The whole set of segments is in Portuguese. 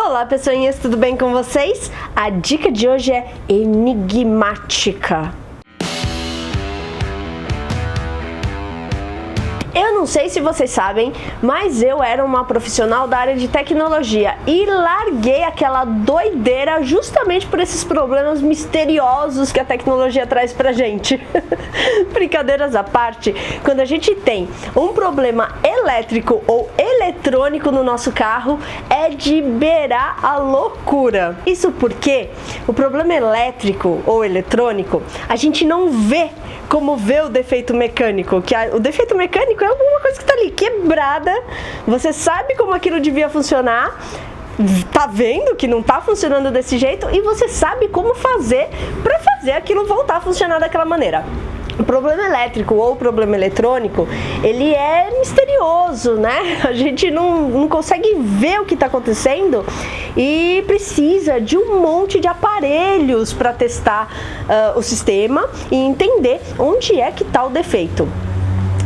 Olá pessoinhas, tudo bem com vocês? A dica de hoje é enigmática. Eu não sei se vocês sabem, mas eu era uma profissional da área de tecnologia e larguei aquela doideira justamente por esses problemas misteriosos que a tecnologia traz pra gente. Brincadeiras à parte, quando a gente tem um problema elétrico ou eletrônico no nosso carro, é de beirar a loucura. Isso porque o problema elétrico ou eletrônico, a gente não vê como vê o defeito mecânico, o defeito mecânico é alguma coisa que está ali quebrada, você sabe como aquilo devia funcionar, tá vendo que não tá funcionando desse jeito e você sabe como fazer para fazer aquilo voltar a funcionar daquela maneira. O problema elétrico ou o problema eletrônico, ele é misterioso, né? A gente não consegue ver o que está acontecendo e precisa de um monte de aparelhos para testar o sistema e entender onde é que está o defeito.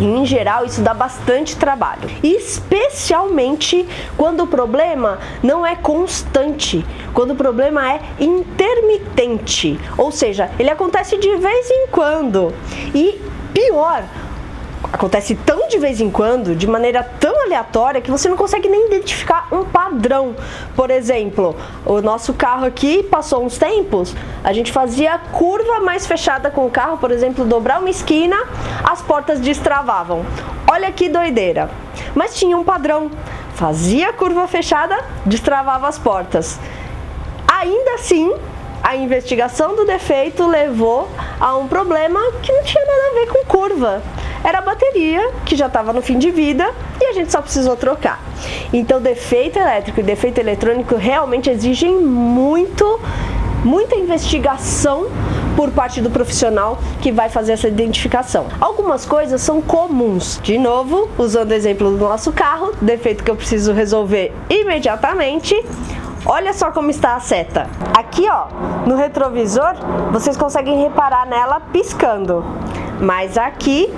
Em geral, isso dá bastante trabalho, especialmente quando o problema não é constante, quando o problema é intermitente, ou seja, ele acontece de vez em quando e pior, acontece tão de vez em quando, de maneira tão aleatória, que você não consegue nem identificar um padrão. Por exemplo, o nosso carro aqui passou uns tempos, a gente fazia curva mais fechada com o carro, por exemplo, dobrar uma esquina, as portas destravavam. Olha que doideira! Mas tinha um padrão, fazia a curva fechada, destravava as portas. Ainda assim, a investigação do defeito levou a um problema que não tinha nada a ver com curva. Era a bateria, que já estava no fim de vida, e a gente só precisou trocar. Então, defeito elétrico e defeito eletrônico realmente exigem muita investigação por parte do profissional que vai fazer essa identificação. Algumas coisas são comuns. De novo, usando o exemplo do nosso carro, defeito que eu preciso resolver imediatamente. Olha só como está a seta. Aqui, ó, no retrovisor, vocês conseguem reparar nela piscando. Mas aqui,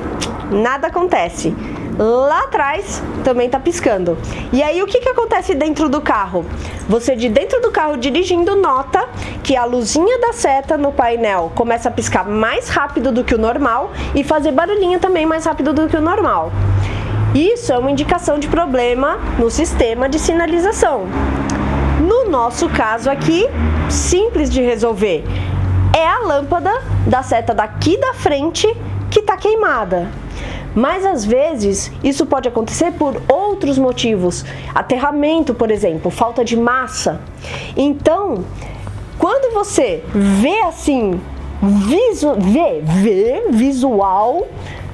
nada acontece. Lá atrás também está piscando. E aí o que acontece dentro do carro? Você de dentro do carro dirigindo nota que a luzinha da seta no painel começa a piscar mais rápido do que o normal e fazer barulhinho também mais rápido do que o normal. Isso é uma indicação de problema no sistema de sinalização. No nosso caso aqui, simples de resolver. É a lâmpada da seta daqui da frente que está queimada. Mas às vezes isso pode acontecer por outros motivos. Aterramento, por exemplo, falta de massa. Então, quando você vê assim, visual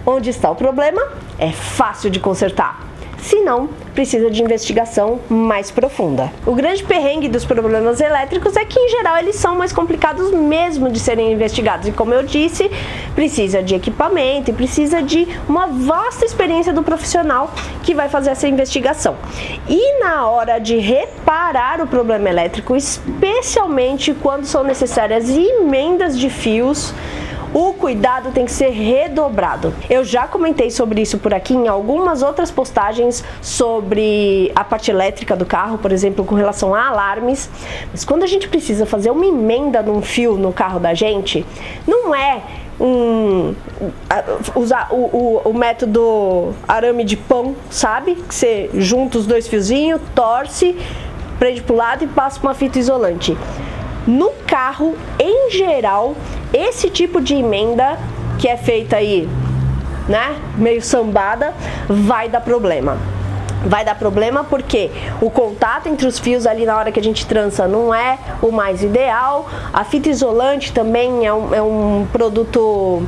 onde está o problema, é fácil de consertar. Se não, precisa de investigação mais profunda. O grande perrengue dos problemas elétricos é que, em geral, eles são mais complicados mesmo de serem investigados. E como eu disse, precisa de equipamento e precisa de uma vasta experiência do profissional que vai fazer essa investigação. E na hora de reparar o problema elétrico, especialmente quando são necessárias emendas de fios, o cuidado tem que ser redobrado. Eu já comentei sobre isso por aqui em algumas outras postagens sobre a parte elétrica do carro, por exemplo, com relação a alarmes. Mas quando a gente precisa fazer uma emenda num fio no carro da gente, não é usar o método arame de pão, sabe? Que você junta os dois fiozinhos, torce, prende pro lado e passa uma fita isolante. No carro, em geral, esse tipo de emenda que é feita aí, né, meio sambada, vai dar problema. Vai dar problema porque o contato entre os fios ali na hora que a gente trança não é o mais ideal. A fita isolante também é um produto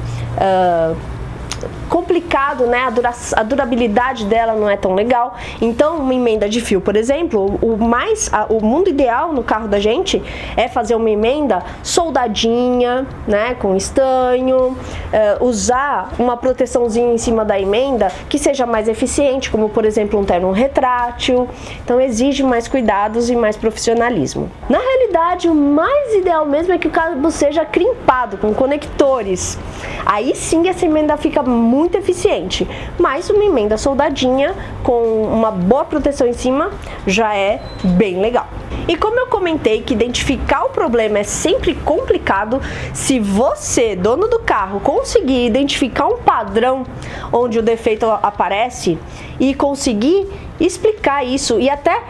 complicado, né? A durabilidade dela não é tão legal. Então, uma emenda de fio, por exemplo, o mundo ideal no carro da gente é fazer uma emenda soldadinha, né? Com estanho, usar uma proteçãozinha em cima da emenda que seja mais eficiente, como por exemplo um terno retrátil. Então, exige mais cuidados e mais profissionalismo. Na realidade, o mais ideal mesmo é que o cabo seja crimpado com conectores. Aí sim essa emenda fica muito muito eficiente, mas uma emenda soldadinha com uma boa proteção em cima já é bem legal. E como eu comentei que identificar o problema é sempre complicado, se você, dono do carro, conseguir identificar um padrão onde o defeito aparece e conseguir explicar isso e até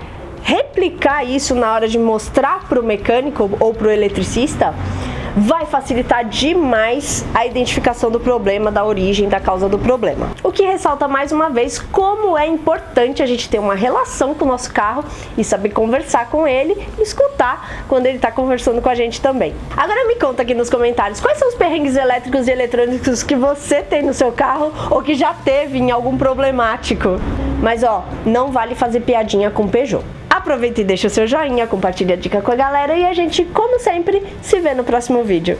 replicar isso na hora de mostrar para o mecânico ou para o eletricista, vai facilitar demais a identificação do problema, da origem, da causa do problema. O que ressalta mais uma vez como é importante a gente ter uma relação com o nosso carro e saber conversar com ele e escutar quando ele está conversando com a gente também. Agora me conta aqui nos comentários quais são os perrengues elétricos e eletrônicos que você tem no seu carro ou que já teve em algum problemático. Mas ó, não vale fazer piadinha com Peugeot. Aproveita e deixa o seu joinha, compartilha a dica com a galera e a gente, como sempre, se vê no próximo vídeo.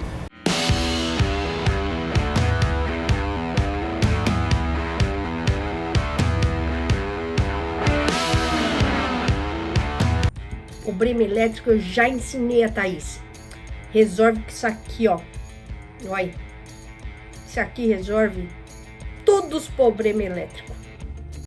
O breme elétrico eu já ensinei a Thaís. Resolve com isso aqui, ó. Olha. Isso aqui resolve todos os problemas elétricos.